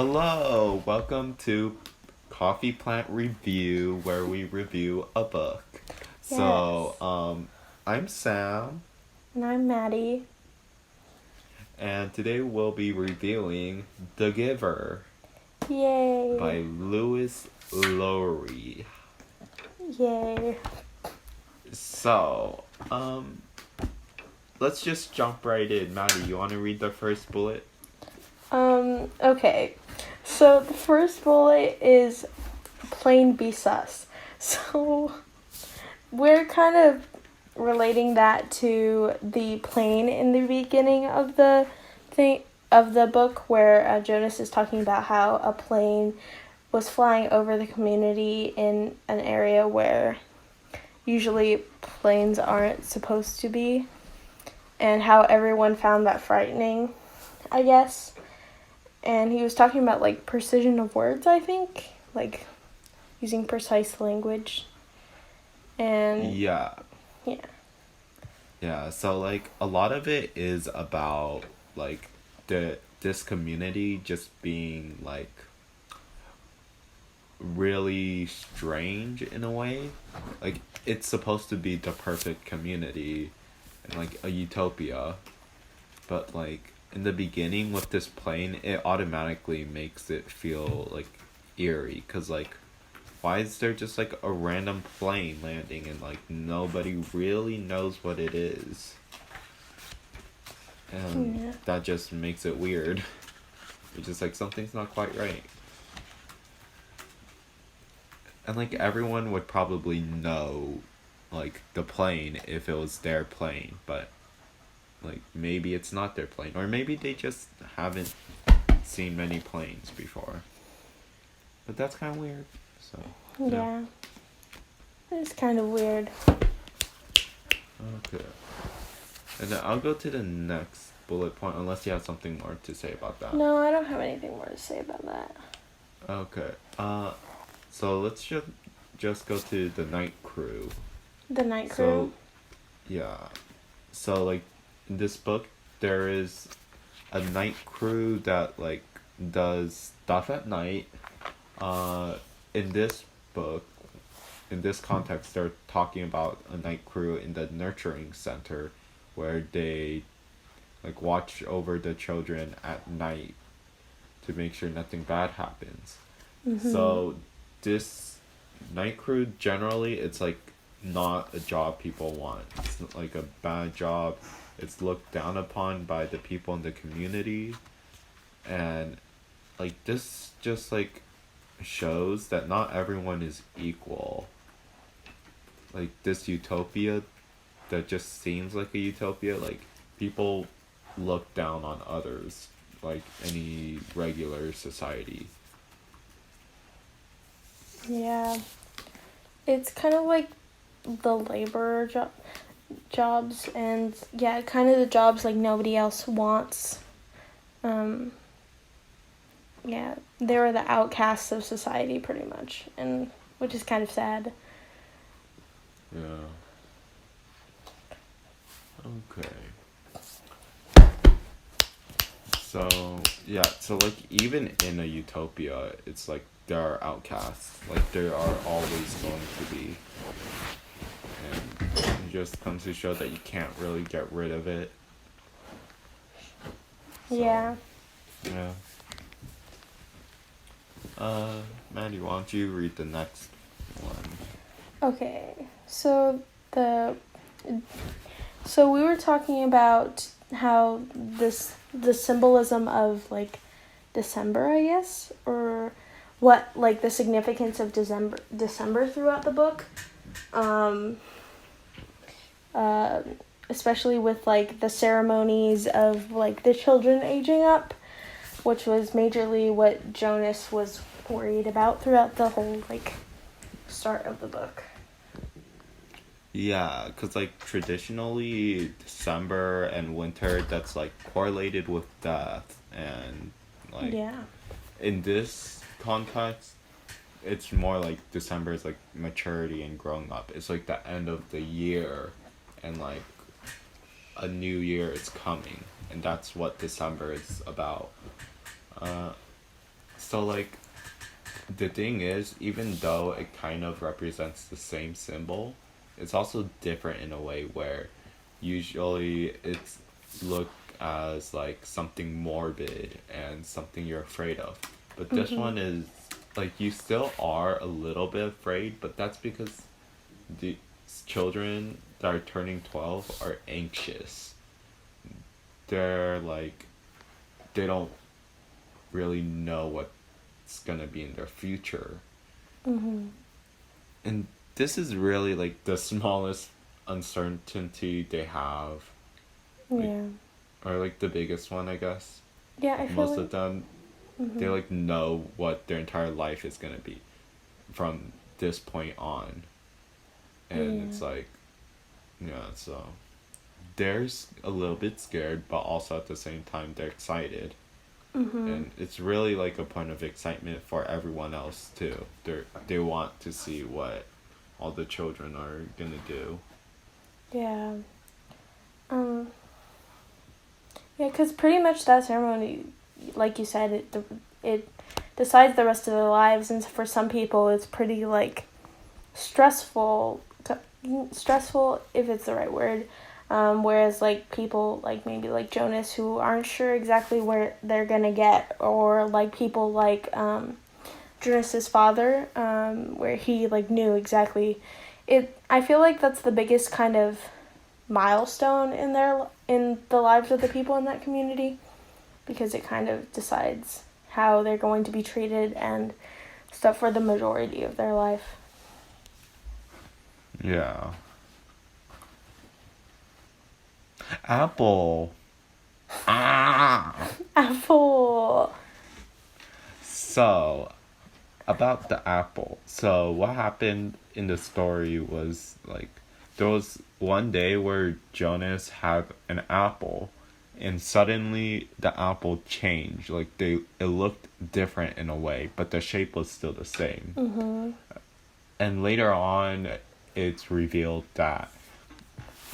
Hello, welcome to Coffee Plant Review, where we review a book. So, Yes. I'm Sam, And I'm Maddie. and today we'll be reviewing The Giver Yay. by Lewis Lowry. Yay. So, let's just jump right in. Maddie, you want to read the first bullet? Okay. So the first bullet is plain be sus. So we're kind of relating that to the plane in the beginning of the book where Jonas is talking about how a plane was flying over the community in an area where usually planes aren't supposed to be, and how everyone found that frightening, I guess. And he was talking about like precision of words, I think, like using precise language. And Yeah. yeah. Yeah, so like a lot of it is about like this community just being like really strange in a way. Like it's supposed to be the perfect community and like a utopia, but like in the beginning with this plane, it automatically makes it feel like eerie cuz like why is there just like a random plane landing and like nobody really knows what it is? And Yeah. that just makes it weird. It's just like something's not quite right. And like everyone would probably know like the plane if it was their plane, but like maybe it's not their plane or maybe they just haven't seen many planes before. But that's kind of weird. So, Yeah. It's kind of weird. Okay. And then I'll go to the next bullet point unless you have something more to say about that. No, I don't have anything more to say about that. Okay. So let's just go to the night crew. The night crew. So, yeah. So like in this book, there is a night crew that like does stuff at night. In this book, in this context, they're talking about a night crew in the nurturing center, where they like watch over the children at night to make sure nothing bad happens. Mm-hmm. So this night crew generally it's like not a job people want. It's not like a bad job. It's looked down upon by the people in the community, and like this just like shows that not everyone is equal. Like this utopia that just seems like a utopia, like people look down on others like any regular society. Yeah. It's kind of like the labor jobs, and yeah, kind of the jobs like nobody else wants. Yeah, they were the outcasts of society pretty much, and which is kind of sad. Yeah. Okay. So, yeah, so like even in a utopia, it's like there are outcasts. Like there are always going to be. And it just comes to show that you can't really get rid of it. So, Yeah. yeah. Maddie, why don't you read the next one? Okay. So we were talking about how the symbolism of like December, I guess, or what like the significance of December throughout the book. Uh, Especially with like the ceremonies of like the children aging up, which was majorly what Jonas was worried about throughout the whole like start of the book. Yeah, because like traditionally December and winter that's like correlated with death, and like Yeah. in this context it's more like December is like maturity and growing up. It's like the end of the year and like a new year is coming, and that's what December is about. Uh So, like, the thing is, even though it kind of represents the same symbol, it's also different in a way where usually it's looked as like something morbid and something you're afraid of. But this Mm-hmm. one is like you still are a little bit afraid, but that's because the children that are turning 12 are anxious. They're like, they don't really know what's gonna be in their future. Mm-hmm. And this is really like the smallest uncertainty they have, like, Yeah. or like the biggest one, I guess. Yeah, I Like feel most like. of them, they Mm-hmm. like know what their entire life is gonna be from this point on, and Yeah. it's like, yeah, so they're a little bit scared, but also at the same time they're excited, Mm-hmm. and it's really like a point of excitement for everyone else too. They want to see what all the children are gonna do. Yeah. Um. Yeah, because pretty much that ceremony, like you said, it decides the rest of their lives, and for some people, it's pretty like stressful. Stressful, if it's the right word. Whereas like people like maybe like Jonas who aren't sure exactly where they're gonna get, or like people like Jonas's father, where he like knew exactly. I feel like that's the biggest kind of milestone in the lives of the people in that community, because it kind of decides how they're going to be treated and stuff for the majority of their life. Yeah. Apple. Ah. Apple. So, about the apple. So, what happened in the story was like there was one day where Jonas had an apple and suddenly the apple changed. Like it looked different in a way, but the shape was still the same. Mhm. And later on it's revealed that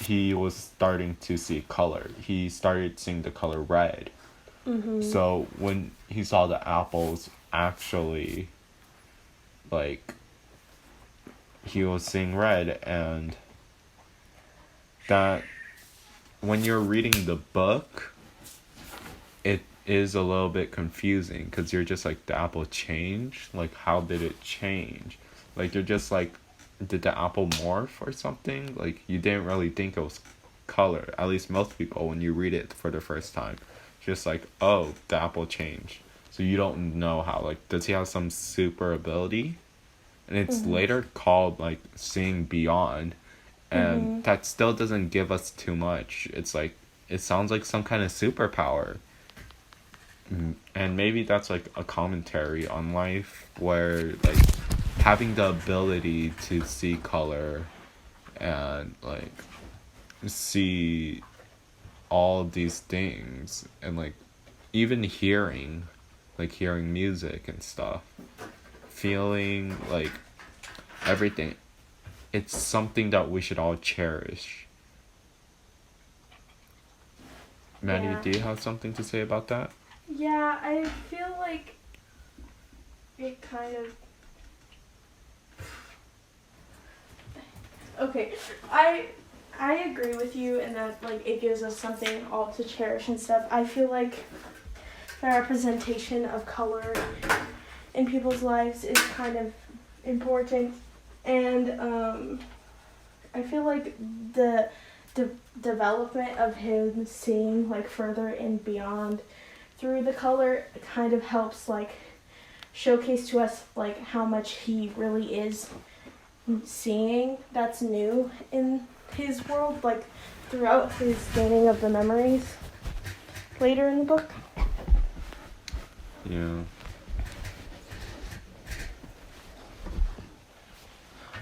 he was starting to see color. He started seeing the color red. Mhm. So when he saw the apples actually like he was seeing red, and that when you're reading the book it is a little bit confusing because you're just like the apple changed, like how did it change, like you're just like did the apple morph or something, like you didn't really think it was color, at least most people when you read it for the first time, just like oh the apple changed, so you don't know how, like does he have some super ability, and it's Mhm. later called like seeing beyond, and Mhm. that still doesn't give us too much. It's like it sounds like some kind of superpower. And maybe that's like a commentary on life where like having the ability to see color and like see all of these things, and like even hearing, like hearing music and stuff, feeling like everything, it's something that we should all cherish. Maddie, Yeah. do you have something to say about that? Yeah, I feel like it kind of. Okay, I agree with you in that like it gives us something all to cherish and stuff. I feel like the representation of color in people's lives is kind of important, and I feel like the development of him seeing like further and beyond through the color kind of helps like showcase to us like how much he really is seeing that's new in his world, like throughout his gaining of the memories later in the book. Yeah.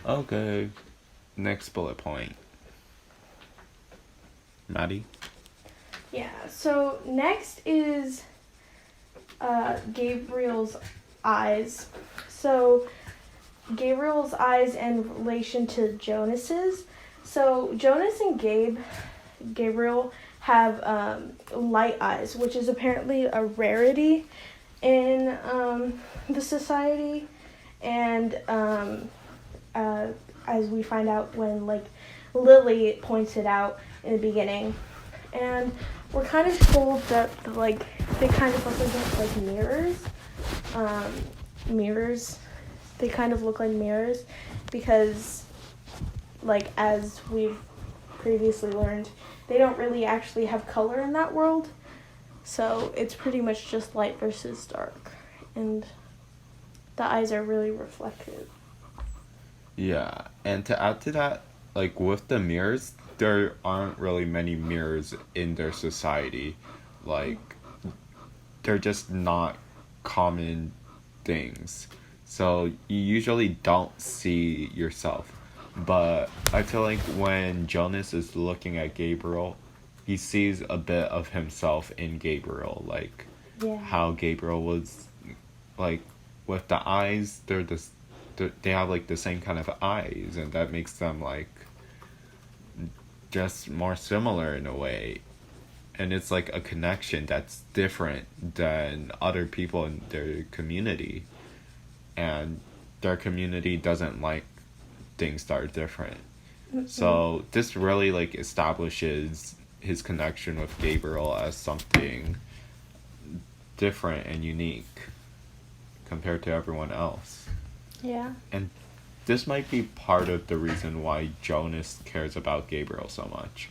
Okay. Next bullet point. Maddie? Yeah, so next is Gabriel's eyes. So Gabriel's eyes in relation to Jonas's. So Jonas and Gabriel have light eyes, which is apparently a rarity in the society, and as we find out when like Lily points it out in the beginning, and we're kind of told that like they kind of represent like mirrors. They kind of look like mirrors because, like as we've previously learned, they don't really actually have color in that world. So it's pretty much just light versus dark, and the eyes are really reflective. Yeah, and to add to that, like with the mirrors, there aren't really many mirrors in their society. Like, they're just not common things. So you usually don't see yourself. But I feel like when Jonas is looking at Gabriel, he sees a bit of himself in Gabriel. Like, Yeah. how Gabriel was, like, with the eyes, they have like the same kind of eyes, and that makes them like just more similar in a way. And it's like a connection that's different than other people in their community, and their community doesn't like things that are different. So this really like establishes his connection with Gabriel as something different and unique compared to everyone else. Yeah. And this might be part of the reason why Jonas cares about Gabriel so much.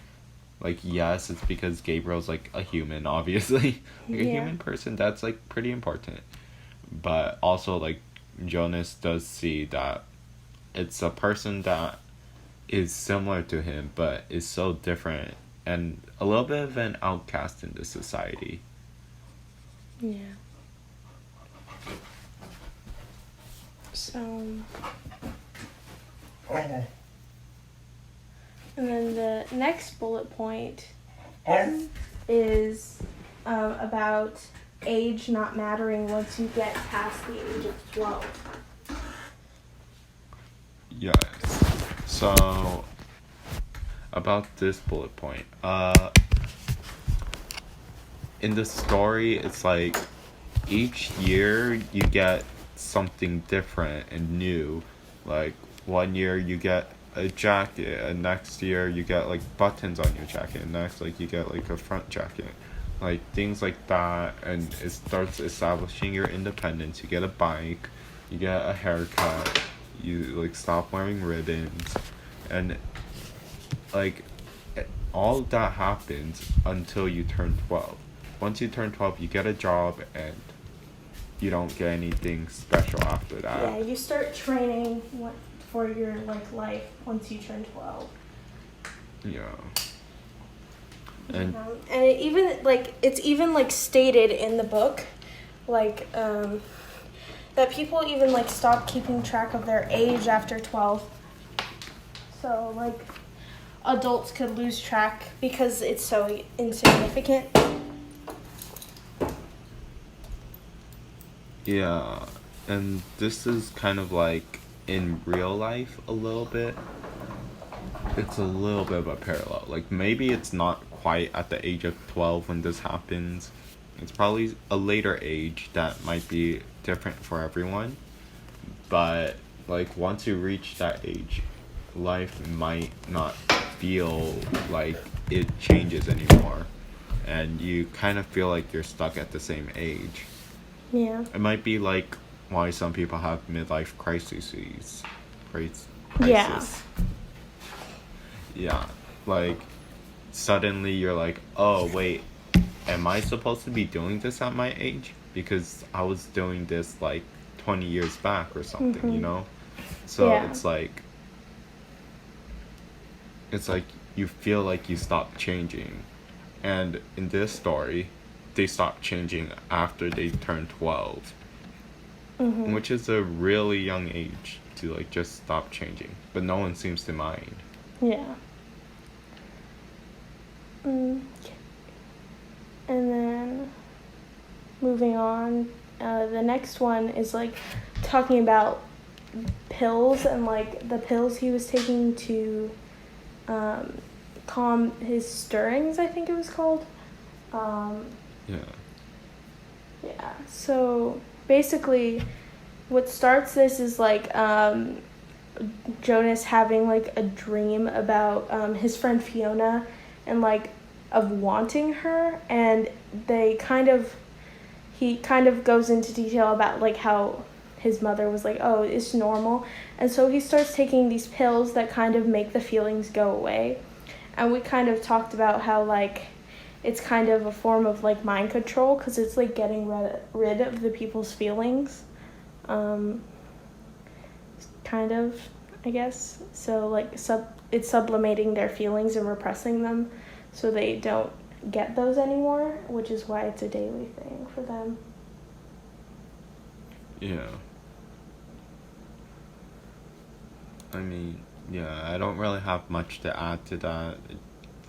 Like, yes, it's because Gabriel's like a human, obviously. Like a Yeah. human person, that's like pretty important. But also like Jonas does see that it's a person that is similar to him but is so different and a little bit of an outcast in the society. Yeah. So, and then the next bullet point is about age not mattering once you get past the age of 12. Yes. So, about this bullet point, in the story, it's like each year you get something different and new. Like, one year you get a jacket, and next year you get like buttons on your jacket, and next like you get like a front jacket. Like things like that, and it starts establishing your independence. You get a bike, you get a haircut, you like stop wearing ribbons, and like all of that happens until you turn 12. Once you turn 12, you get a job, and you don't get anything special after that. Yeah, you start training for your like life once you turn 12. Yeah. And And it's even like stated in the book, like that people even like stop keeping track of their age after 12. So like adults could lose track because it's so insignificant. yeah, and this is kind of like in real life a little bit. It's a little bit of a parallel. Like maybe it's not quite at the age of 12 when this happens. It's probably a later age that might be different for everyone. But like once you reach that age, life might not feel like it changes anymore, and you kind of feel like you're stuck at the same age. Yeah. It might be like why some people have midlife crises. Yeah. Crisis. Yeah. Like suddenly you're like, oh wait, am I supposed to be doing this at my age? Because I was doing this like 20 years back or something, you know? So Yeah. it's like you feel like you stop changing. And in this story, they stop changing after they turn 12, which is a really young age to like just stop changing. But no one seems to mind. Yeah. And then moving on, the next one is like talking about pills and like the pills he was taking to calm his stirrings, I think it was called. Yeah. Yeah. So basically, what starts this is like Jonas having like a dream about his friend Fiona and like of wanting her, and he kind of goes into detail about like how his mother was like, oh, it's normal, and so he starts taking these pills that kind of make the feelings go away. And we kind of talked about how like it's kind of a form of like mind control because it's like getting rid of the people's feelings, kind of, I guess. So like it's sublimating their feelings and repressing them so they don't get those anymore, which is why it's a daily thing for them. Yeah. I mean, yeah, I don't really have much to add to that.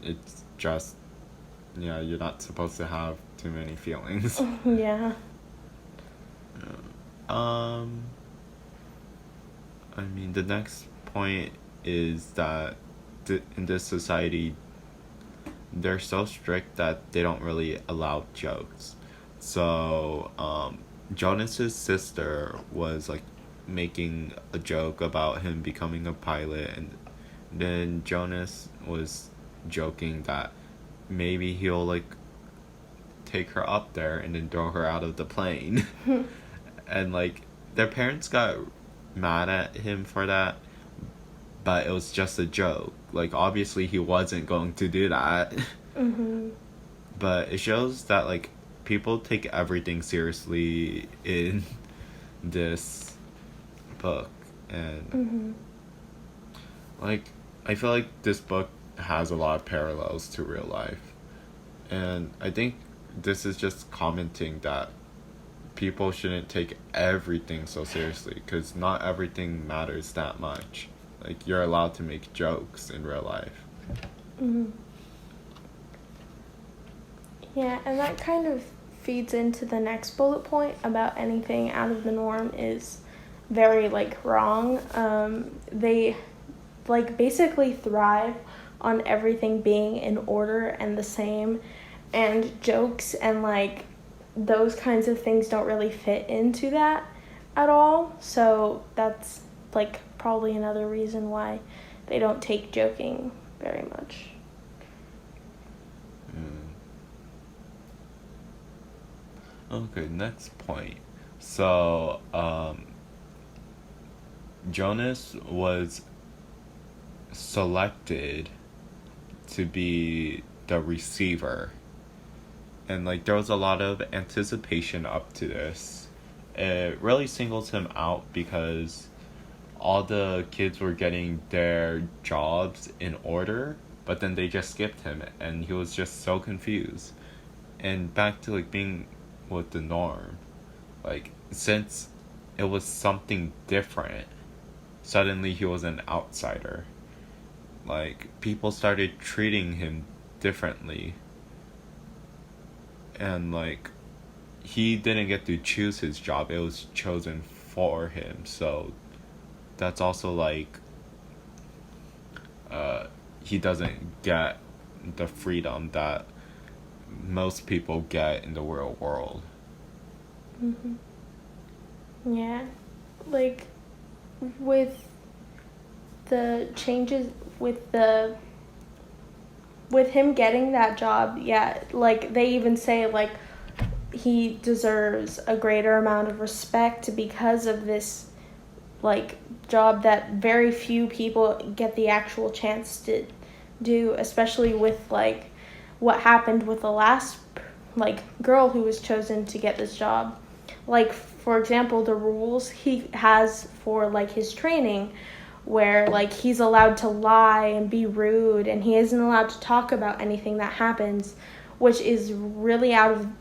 It's just, yeah, you're not supposed to have too many feelings. Yeah. I mean, the next point is that in this society, they're so strict that they don't really allow jokes. So, Jonas's sister was like making a joke about him becoming a pilot, and then Jonas was joking that maybe he'll like take her up there and then throw her out of the plane. And like their parents got mad at him for that, but it was just a joke. Like obviously he wasn't going to do that. Mhm. But it shows that like people take everything seriously in this book, and Mhm. like I feel like this book has a lot of parallels to real life. And I think this is just commenting that people shouldn't take everything so seriously because not everything matters that much. Like you're allowed to make jokes in real life. Mhm. Yeah, and that kind of feeds into the next bullet point about anything out of the norm is very like wrong. They like basically thrive on everything being in order and the same, and jokes and like those kinds of things don't really fit into that at all. So that's like probably another reason why they don't take joking very much. Okay, next point. So, Jonas was selected to be the receiver. And like there was a lot of anticipation up to this. It really singles him out because all the kids were getting their jobs in order, but then they just skipped him and he was just so confused. And back to like being with the norm. Like since it was something different, suddenly he was an outsider. Like people started treating him differently. And like he didn't get to choose his job, it was chosen for him. So that's also like he doesn't get the freedom that most people get in the real world. Mhm. Yeah, like with the changes with him getting that job, yeah, like they even say like he deserves a greater amount of respect because of this like job that very few people get the actual chance to do, especially with like what happened with the last like girl who was chosen to get this job. Like for example, the rules he has for like his training where like he's allowed to lie and be rude and he isn't allowed to talk about anything that happens, which is really out of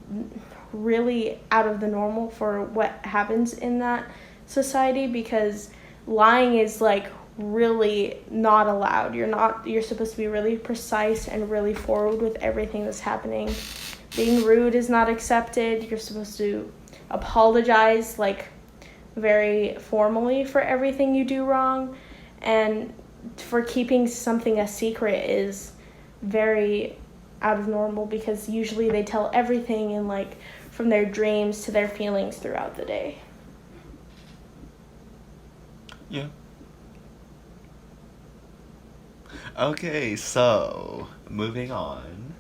the normal for what happens in that society, because lying is like really not allowed. You're supposed to be really precise and really forward with everything that's happening. Being rude is not accepted. You're supposed to apologize like very formally for everything you do wrong, and for keeping something a secret is very out of normal because usually they tell everything in like from from their dreams to their feelings throughout the day. Yeah. Okay, so moving on.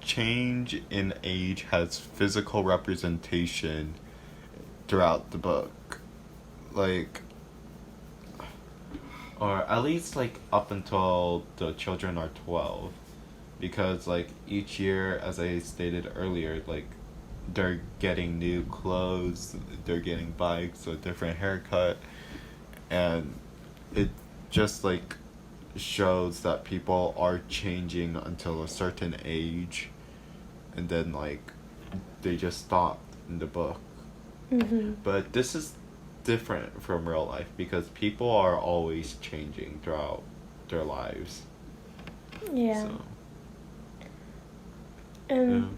Change in age has physical representation throughout the book. Like, or at least like up until the children are 12, because like each year, as I stated earlier, like they're getting new clothes, they're getting bikes, a different haircut, and it just like shows that people are changing until a certain age, and then like they just stop in the book. But this is different from real life because people are always changing throughout their lives. Yeah. So, And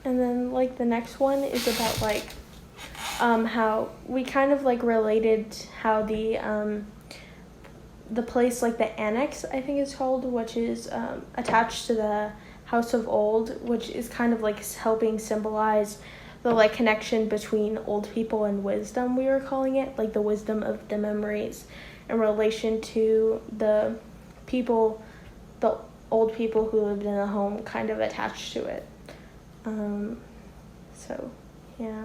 and then like the next one is about like how we kind of like related how the place, like the annex, I think it's called, which is attached to the House of Old, which is kind of like helping symbolize the like connection between old people and wisdom, we were calling it, like the wisdom of the memories in relation to the people, the old people who lived in a home kind of attached to it. So, yeah.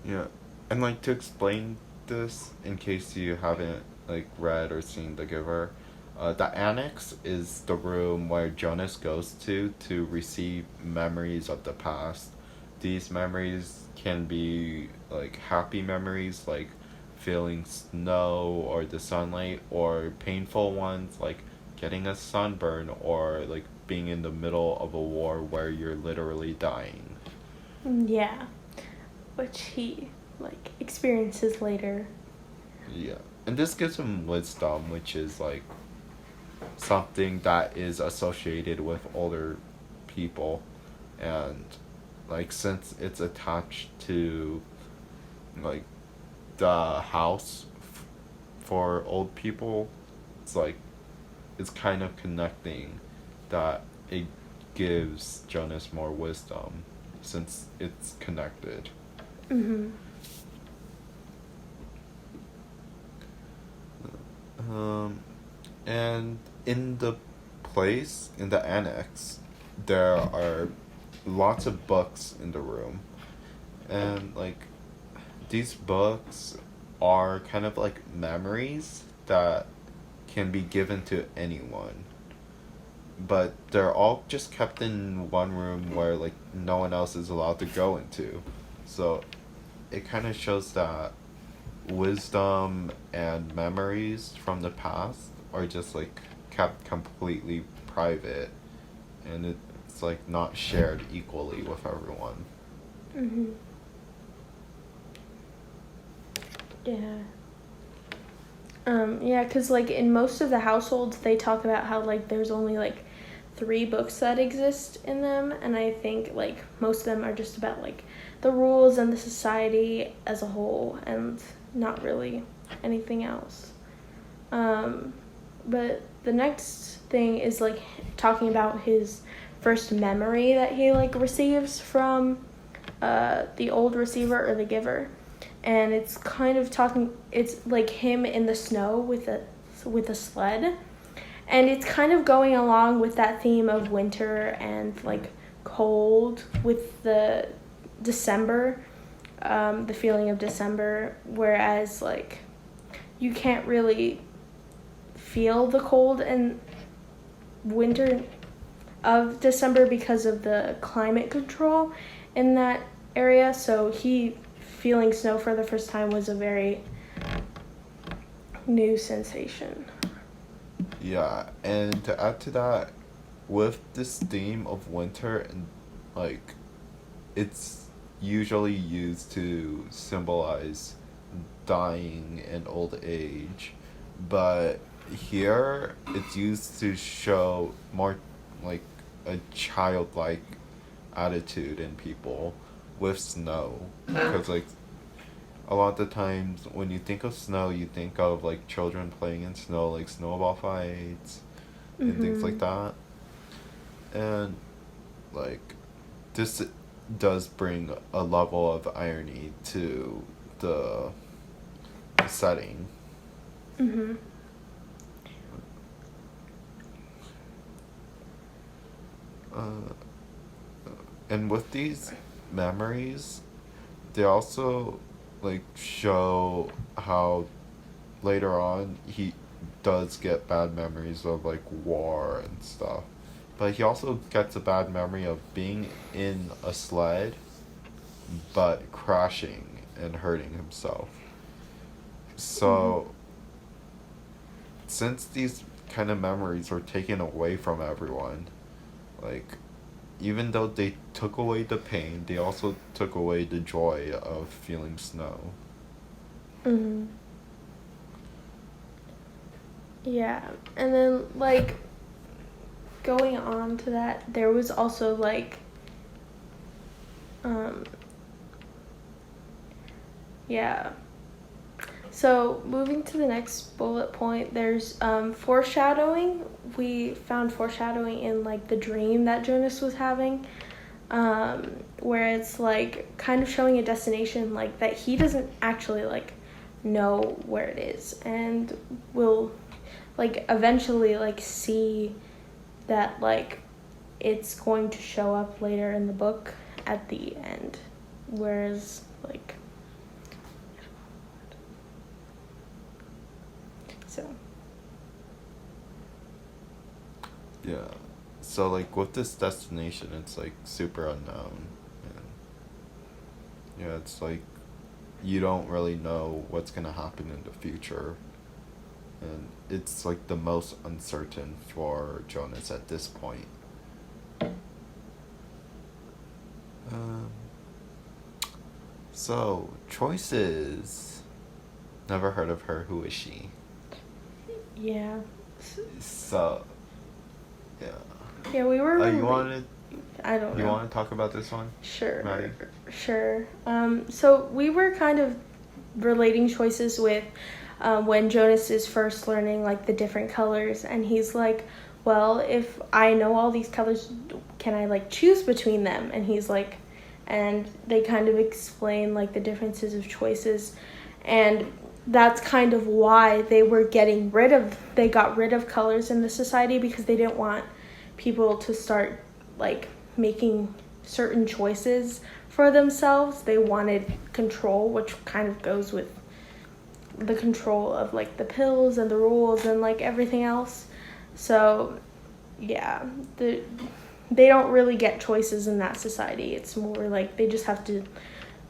Yeah, and like to explain this in case you haven't like read or seen The Giver, the annex is the room where Jonas goes to receive memories of the past. These memories can be like happy memories, like feeling snow or the sunlight, or painful ones like getting a sunburn or like being in the middle of a war where you're literally dying. Yeah. Which he like experiences later. Yeah. And this gives him wisdom, which is like something that is associated with older people. And like since it's attached to like the house for old people, it's like it's kind of connecting that it gives Jonas more wisdom since it's connected. And in the place, in the annex, there are lots of books in the room. And, like, these books are kind of like memories that can be given to anyone. But they're all just kept in one room where, like, no one else is allowed to go into. So it kind of shows that wisdom and memories from the past are just like kept completely private, and it's like not shared equally with everyone. Yeah. Yeah, because like in most of the households they talk about how like there's only like 3 books that exist in them, and I think like most of them are just about like the rules and the society as a whole and not really anything else. But the next thing is like talking about his first memory that he like receives from the old receiver or the giver, and it's kind of talking. It's like him in the snow with a sled, and it's kind of going along with that theme of winter and like cold with the December, the feeling of December, whereas like you can't really feel the cold and winter of December because of the climate control in that area. So he feeling snow for the first time was a very new sensation. Yeah, and to add to that, with this theme of winter, and like it's usually used to symbolize dying and old age, but here it's used to show more like a childlike attitude in people with snow, because like a lot of the times when you think of snow you think of like children playing in snow, like snowball fights and things like that. And like this does bring a level of irony to the setting. Mhm. Uh, and with these memories, they also like show how later on he does get bad memories of like war and stuff. But he also gets a bad memory of being in a sled but crashing and hurting himself. Mhm. So since these kind of memories were taken away from everyone, like even though they took away the pain, they also took away the joy of feeling snow. Mhm. Yeah, and then like going on to that, there was also like um yeah. So moving to the next bullet point, there's foreshadowing. We found foreshadowing in like the dream that Jonas was having, where it's like kind of showing a destination like that he doesn't actually like know where it is, and will like eventually like see that like it's going to show up later in the book at the end, whereas like so. Yeah. So like with this destination, it's like super unknown, and yeah, it's like you don't really know what's gonna happen in the future, and it's like the most uncertain for Jonas at this point. Um. So choices. Never heard of her. Who is she? Yeah. So yeah. Yeah, we were. You wanted I don't you know. want to talk about this one? Sure. Maddie? Sure. So we were kind of relating choices with when Jonas is first learning like the different colors, and he's like, "Well, if I know all these colors, can I like choose between them?" And he's like, and they kind of explain like the differences of choices, and that's kind of why they got rid of colors in the society, because they didn't want people to start like making certain choices for themselves. They wanted control, which kind of goes with the control of like the pills and the rules and like everything else. So yeah, they don't really get choices in that society. It's more like they just have to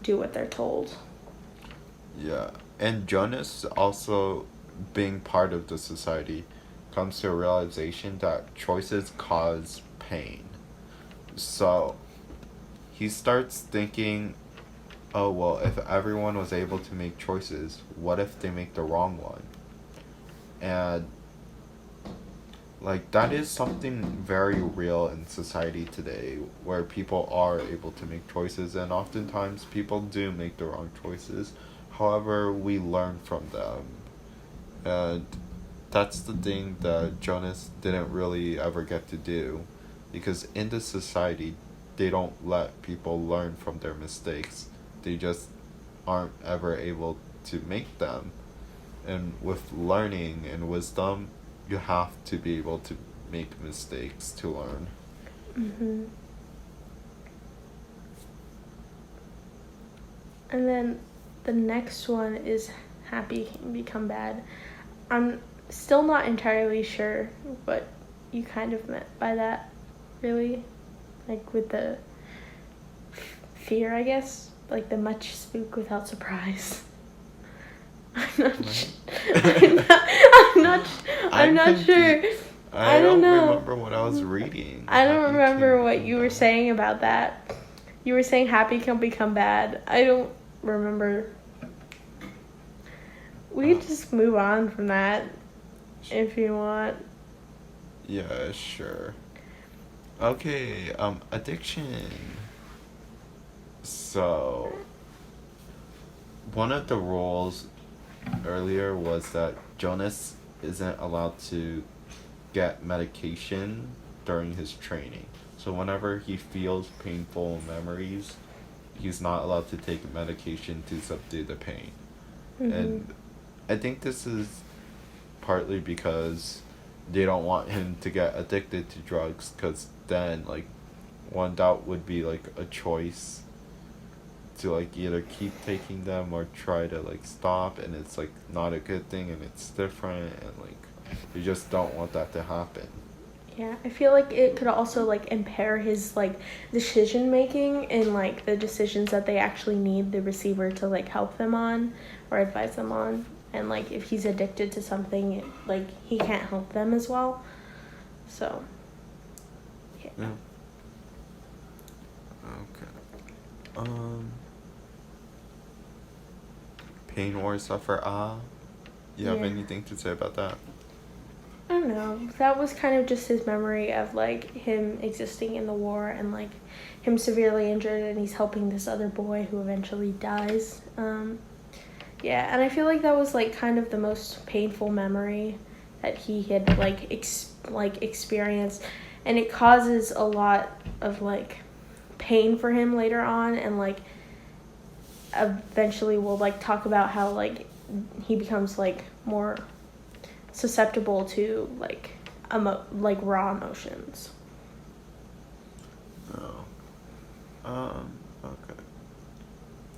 do what they're told. Yeah. And Jonas also being part of the society comes to a realization that choices cause pain. So he starts thinking, oh well, if everyone was able to make choices, what if they make the wrong one? And like that is something very real in society today, where people are able to make choices, and oftentimes people do make the wrong choices. However, we learn from them. And that's the thing that Jonas didn't really ever get to do, because in this society they don't let people learn from their mistakes. They just aren't ever able to make them. And with learning and wisdom, you have to be able to make mistakes to learn. Mhm. And then the next one is happy can become bad. I'm still not entirely sure what you kind of meant by that, really. Like with the fear, I guess. Like the much spook without surprise. I'm not. I'm not sure. I don't don't know. remember what I was reading. I don't Happy remember can what become you were bad. saying about that. You were saying happy can become bad. I don't remember. We Oh. could just move on from that if you want. Yeah, sure. Okay, addiction. So, one of the rules earlier was that Jonas isn't allowed to get medication during his training. So whenever he feels painful memories, he's not allowed to take medication to subdue the pain. Mm-hmm. And I think this is partly because they don't want him to get addicted to drugs, because then, like, one doubt would be, like, a choice to, like, either keep taking them or try to, like, stop, and it's, like, not a good thing, and it's different, and, like, you just don't want that to happen. Yeah, I feel like it could also like impair his like decision making and like the decisions that they actually need the receiver to like help them on or advise them on. And like if he's addicted to something, like he can't help them as well. So, yeah. Yeah. Okay. Pain or suffer. You have Yeah. anything to say about that? I don't know. That was kind of just his memory of like him existing in the war and like him severely injured and he's helping this other boy who eventually dies. Yeah, and I feel like that was like kind of the most painful memory that he had like experienced, and it causes a lot of like pain for him later on, and like eventually we'll like talk about how like he becomes like more susceptible to like raw emotions. Oh. Okay.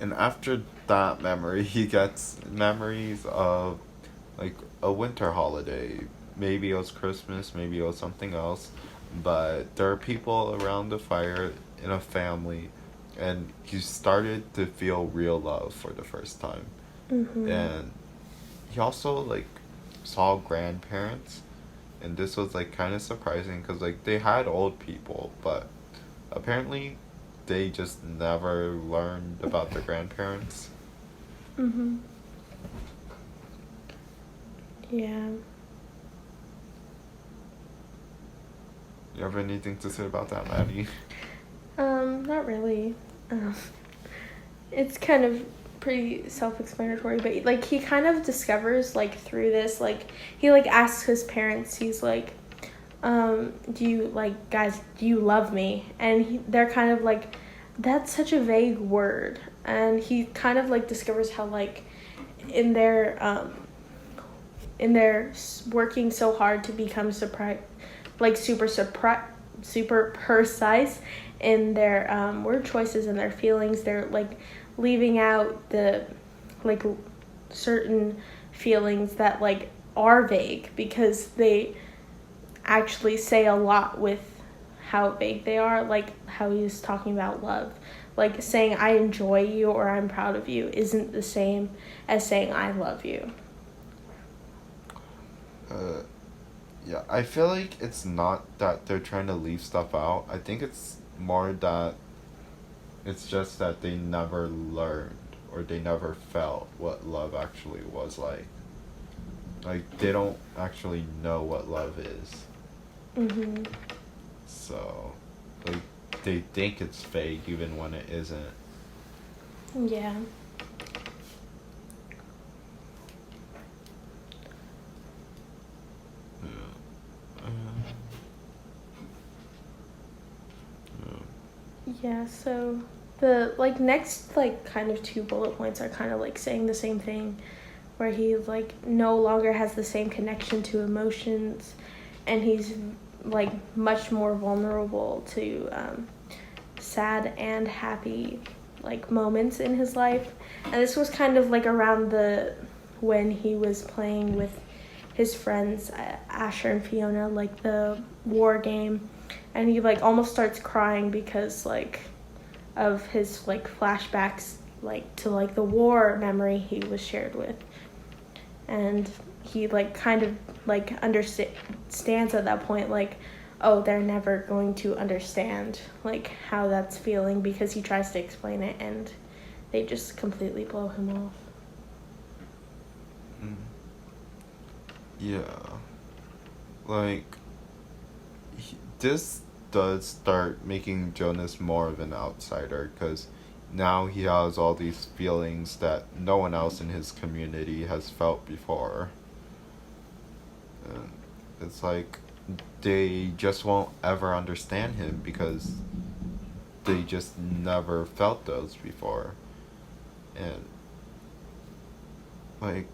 And after that memory, he gets memories of, like, a winter holiday. Maybe it was Christmas, maybe it was something else. But there are people around the fire in a family, and he started to feel real love for the first time. Mm-hmm. And he also, like, saw grandparents, and this was, like, kind of surprising because, like, they had old people, but apparently they just never learned about their grandparents. Mm-hmm. Yeah. You have anything to say about that, Maddie? Not really. Um, it's kind of pretty self-explanatory, but like he kind of discovers like through this, like he like asks his parents, he's like, do you like guys, do you love me? And they're kind of like, that's such a vague word, and he kind of like discovers how like in their working so hard to become super precise in their word choices and their feelings. They're like leaving out the like certain feelings that like are vague because they actually say a lot with how vague they are, like how he was talking about love. Like saying I enjoy you or I'm proud of you isn't the same as saying I love you. Yeah, I feel like it's not that they're trying to leave stuff out. I think it's more that it's just that they never learned or they never felt what love actually was like. Like, they don't actually know what love is. Mhm. So, like, they think it's fake even when it isn't. Yeah. Yeah, so the like next like kind of two bullet points are kind of like saying the same thing, where he like no longer has the same connection to emotions, and he's like much more vulnerable to sad and happy like moments in his life. And this was kind of like around the when he was playing with his friends Asher and Fiona, like the war game, and he like almost starts crying because like of his like flashbacks like to like the war memory he was shared with, and he like kind of like understands at that point like, oh, they're never going to understand like how that's feeling, because he tries to explain it and they just completely blow him off. Mm. Yeah. Like, this does start making Jonas more of an outsider, because now he has all these feelings that no one else in his community has felt before. And it's like they just won't ever understand him because they just never felt those before. And like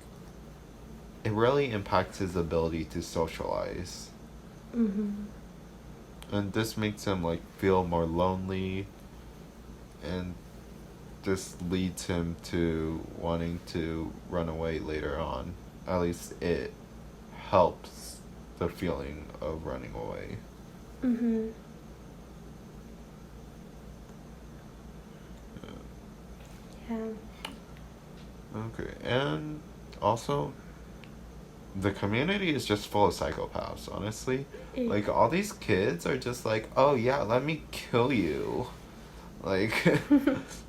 it really impacts his ability to socialize. Mhm. And this makes him like feel more lonely, and this leads him to wanting to run away later on. At least it helps the feeling of running away. Mhm. Yeah. Okay, and also the community is just full of psychopaths, honestly. Eh, Like all these kids are just like, "Oh yeah, let me kill you." Like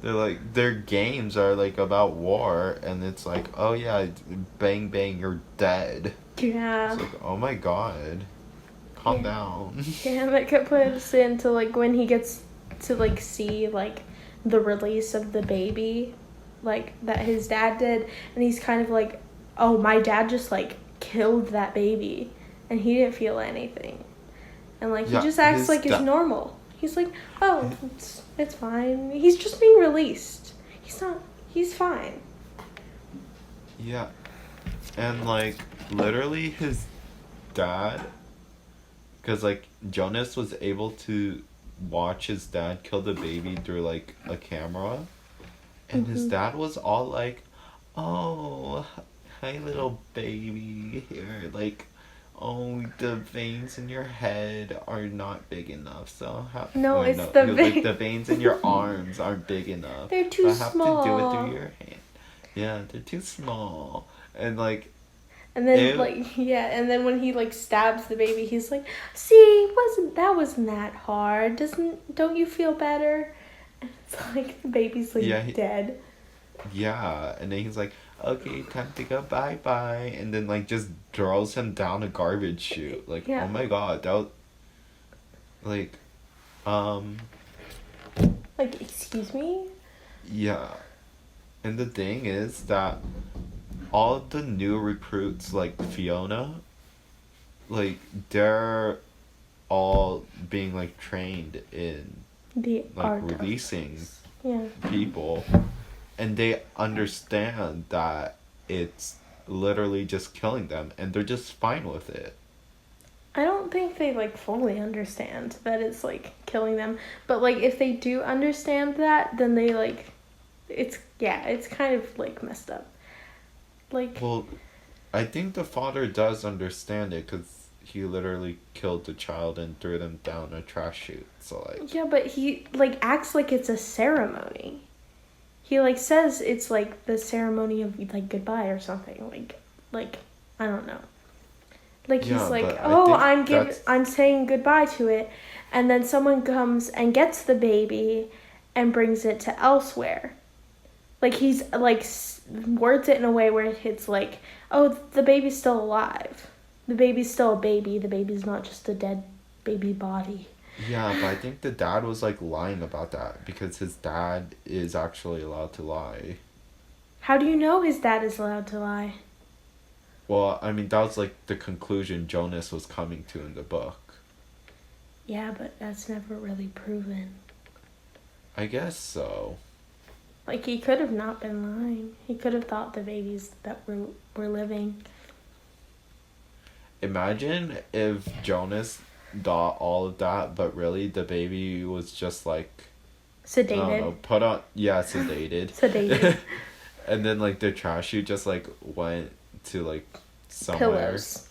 they're like their games are like about war, and it's like, "Oh yeah, bang bang, you're dead." Yeah. It's like, "Oh my god. Calm Yeah. down." Yeah, that could put us into like when he gets to like see like the release of the baby, like that his dad did, and he's kind of like, oh, my dad just like killed that baby, and he didn't feel anything, and like he Yeah, just acts like it's normal. He's like, oh, it's fine. He's just being released. He's not. He's fine. yeah. And like literally his dad, because like Jonas was able to watch his dad kill the baby through like a camera, and his Mhm. dad was all like, "Oh, hi little baby here, like, oh, the veins in your head are not big enough, so No, or it's no, the he was like, the veins in your arms aren't big enough, They're so too I have to do it through small. your hand. Yeah, they're too small." And like And then it, like yeah, and then when he like stabs the baby, he's like, "See, wasn't that hard? Don't you feel better?" And it's like the baby's like yeah, dead. yeah, and then he's like, "Okay, time to go bye bye," and then like just throws him down a garbage chute. Like, Yeah. oh my god, that was like, um, Like, excuse me? yeah. And the thing is that all of the new recruits, like Fiona, like they're all being like trained in The like art of releasing this. Yeah. people, and they understand that it's literally just killing them, and they're just fine with it. I don't think they like fully understand that it's like killing them. But like if they do understand that, then they like it's kind of like messed up. Like Well, I think the father does understand it because he literally killed the child and threw them down a trash chute. So like, yeah, but he like acts like it's a ceremony. He like says it's like the ceremony of like goodbye or something. Like I don't know. Like he's yeah, like, but I "Oh, think that's I'm saying goodbye to it." And then someone comes and gets the baby and brings it to elsewhere. Like he's like words it in a way where it's like, "Oh, the baby's still alive. The baby's still a baby. The baby's not just a dead baby body." yeah, but I think the dad was like lying about that because his dad is actually allowed to lie. How do you know his dad is allowed to lie? Well, I mean that was like the conclusion Jonas was coming to in the book. Yeah, but that's never really proven. I guess so. Like he could have not been lying. He could have thought the babies that were living. Imagine if Jonas thought all of that, but really the baby was just like, I don't know, Sedated. put on, yeah, sedated. Sedated. And then like the trash chute just like went to like somewhere. Pillows.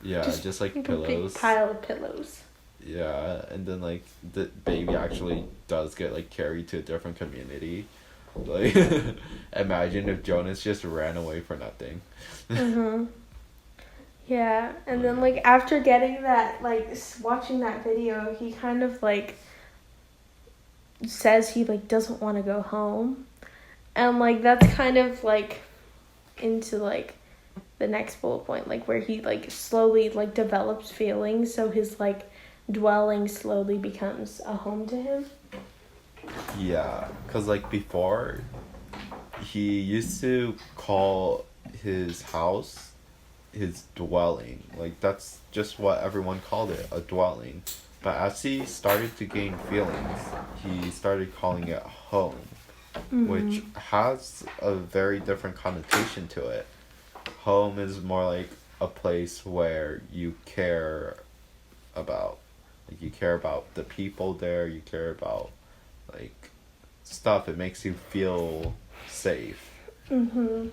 Yeah, just like a pillows. big pile of pillows. Yeah, and then like the baby actually does get like carried to a different community. Like, imagine if Jonas just ran away for nothing. Mhm. Yeah, and then like after getting that, like watching that video, he kind of like says he like doesn't want to go home, and like that's kind of like into like the next bullet point, like where he like slowly like develops feelings, so his like dwelling slowly becomes a home to him. Yeah, cause like before, he used to call his house his dwelling. Like, that's just what everyone called it, a dwelling. But as he started to gain feelings, he started calling it home, which has a very different connotation to it. Home is more like a place where you care about. Like, you care about the people there, you care about, like, stuff. It makes you feel safe. Mm-hmm.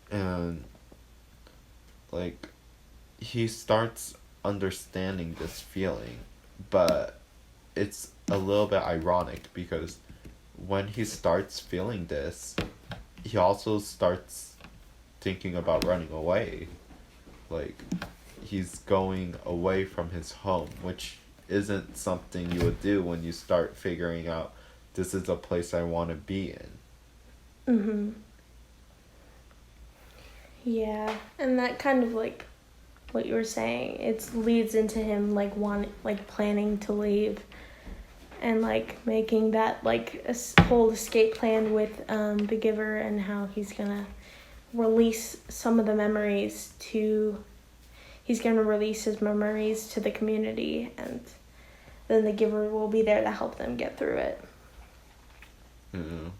And, like, he starts understanding this feeling, but it's a little bit ironic because when he starts feeling this, he also starts thinking about running away. Like, he's going away from his home, which isn't something you would do when you start figuring out this is a place I want to be in. Mm-hmm. Yeah, and that kind of like what you were saying, it leads into him like planning to leave, and like making that like a whole escape plan with the giver, and how he's gonna release some of the memories to. He's gonna release his memories to the community, and then the giver will be there to help them get through it. Mm.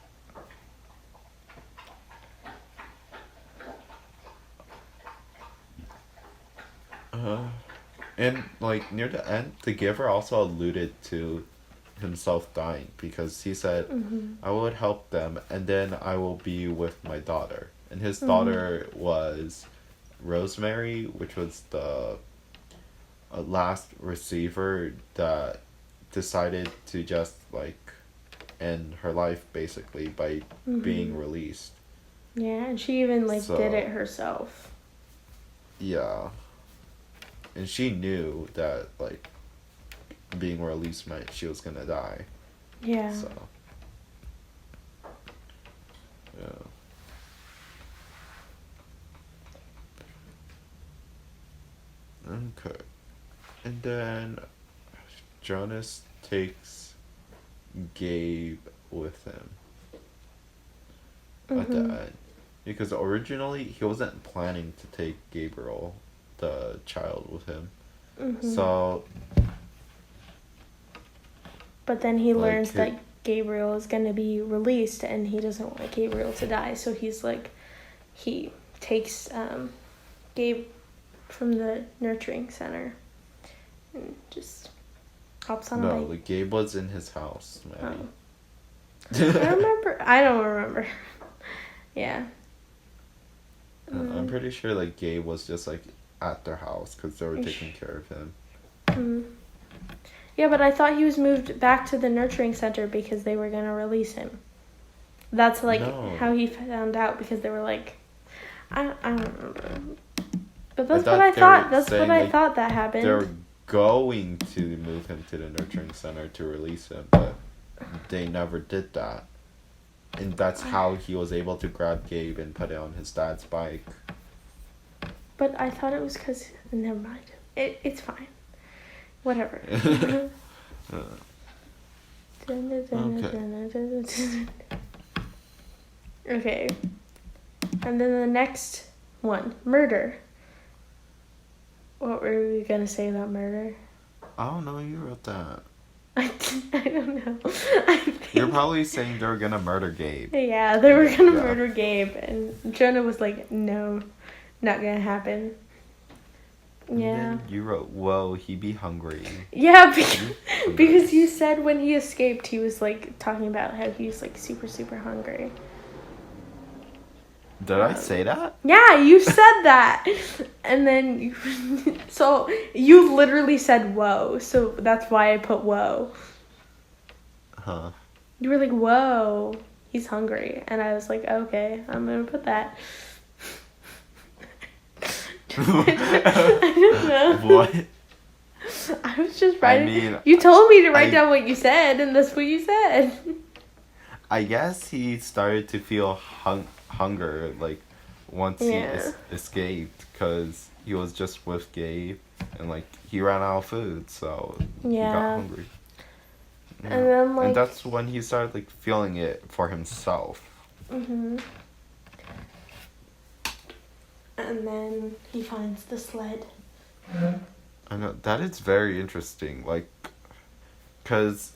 And like near the end, the giver also alluded to himself dying because he said, I would help them and then I will be with my daughter. And his daughter was Rosemary, which was the last receiver that decided to just like end her life basically by being released. Yeah, and she even like So, did it herself. Yeah. And she knew that like being released meant she was gonna die. Yeah. So yeah. Okay. And then Jonas takes Gabe with him at the end. Because originally he wasn't planning to take Gabriel, the child, with him. So but then he like, learns that Gabriel is going to be released, and he doesn't want Gabriel to die, so he's like, he takes Gabe from the nurturing center and just hops on a bike. like Gabe was in his house, man. I don't remember. Yeah. I'm pretty sure like Gabe was just like at their house because they were taking care of him. Yeah, but I thought he was moved back to the nurturing center because they were gonna release him. That's like how he found out, because they were like, I don't remember. But that's what I thought. That's what I thought that happened. They're going to move him to the nurturing center to release him, but they never did that. And that's how he was able to grab Gabe and put it on his dad's bike. But I thought it was because... Never mind. It's fine. Whatever. Okay. And then the next one. Murder. What were we going to say about murder? I don't know. You wrote that. I don't know. You're probably saying they were going to murder Gabe. Yeah, they were going to murder Gabe. And Jonah was like, no, not going to happen. And Yeah. then you wrote, whoa, he be hungry. Yeah, because you said when he escaped, he was like talking about how he was like super, super hungry. Did I say that? Yeah, you said that. And then so you literally said whoa. So that's why I put whoa. Huh. You were like, whoa, he's hungry. And I was like, okay, I'm going to put that. I don't know. What? I was just writing. I mean, you told me to write down what you said, and that's what you said. I guess he started to feel hunger, like, once he escaped, because he was just with Gabe, and, like, he ran out of food, so he got hungry. Yeah. And then, like... And that's when he started, like, feeling it for himself. Mhm. And then he finds the sled. I know that is very interesting. Like, cause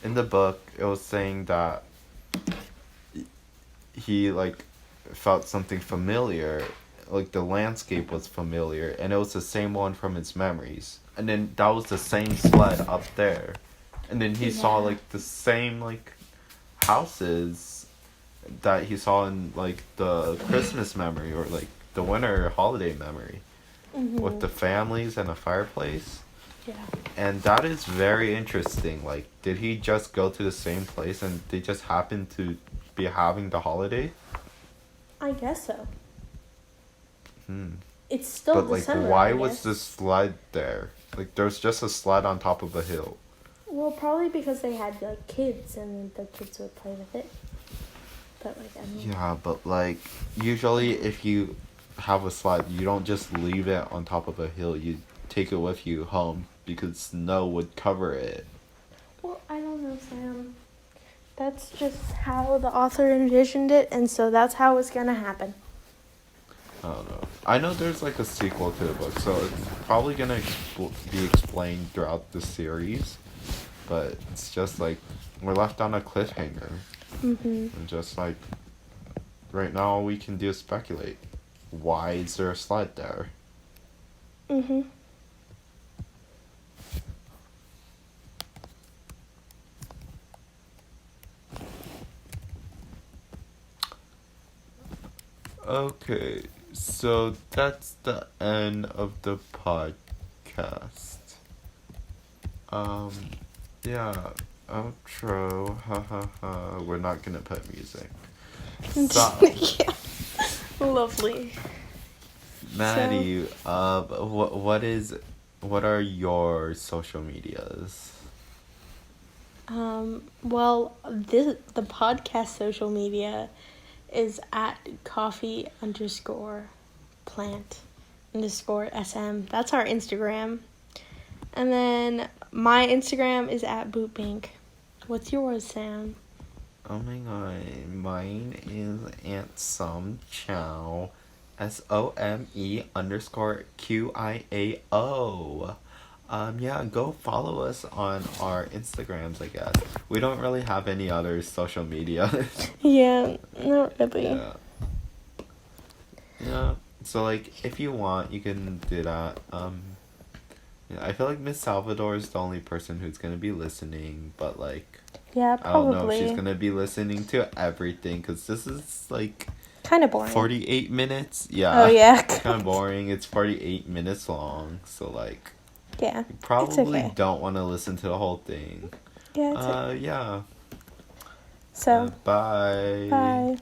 in the book it was saying that he like felt something familiar, like the landscape was familiar, and it was the same one from his memories. And then that was the same sled up there, and then he saw Yeah. like the same like houses that he saw in like the Christmas memory or like the winter holiday memory with the families and a fireplace. Yeah. And that is very interesting. Like, did he just go to the same place and they just happened to be having the holiday? I guess so. Hmm. It's still But like, December. why I was guess. the sled there? Like, there's just a sled on top of a hill. Well, probably because they had like kids and the kids would play with it. But like, I don't know. Yeah, but like, usually if you have a sled, you don't just leave it on top of a hill. You take it with you home because snow would cover it. Well, I don't know, Sam. That's just how the author envisioned it, and so that's how it's gonna happen. I don't know. I know there's like a sequel to the book, so it's probably gonna be explained throughout the series. But it's just like we're left on a cliffhanger, and just like right now, all we can do is speculate. Why is there a sled there? Okay, so that's the end of the podcast. Yeah, outro, ha ha ha. We're not gonna put music. So, Yeah. Lovely. Maddie, what are your social medias? Well, the podcast social media is at coffee_plant_SM. That's our Instagram. And then my Instagram is at bootbank. What's yours, Sam? Oh my god, mine is @SomeChow, SOME_QIAO. Yeah, go follow us on our Instagrams, I guess. We don't really have any other social media. Yeah, not really. Yeah. Yeah. So like, if you want, you can do that. Yeah, I feel like Miss Salvador is the only person who's gonna be listening, but like, Yeah, I don't know if probably. she's gonna be listening to everything, because this is like Kind of boring. 48 minutes. Yeah. Oh, yeah. Kind of boring. It's 48 minutes long, so like, Yeah. you probably okay. don't want to listen to the whole thing. Yeah, it's okay. Yeah. So, Bye. bye.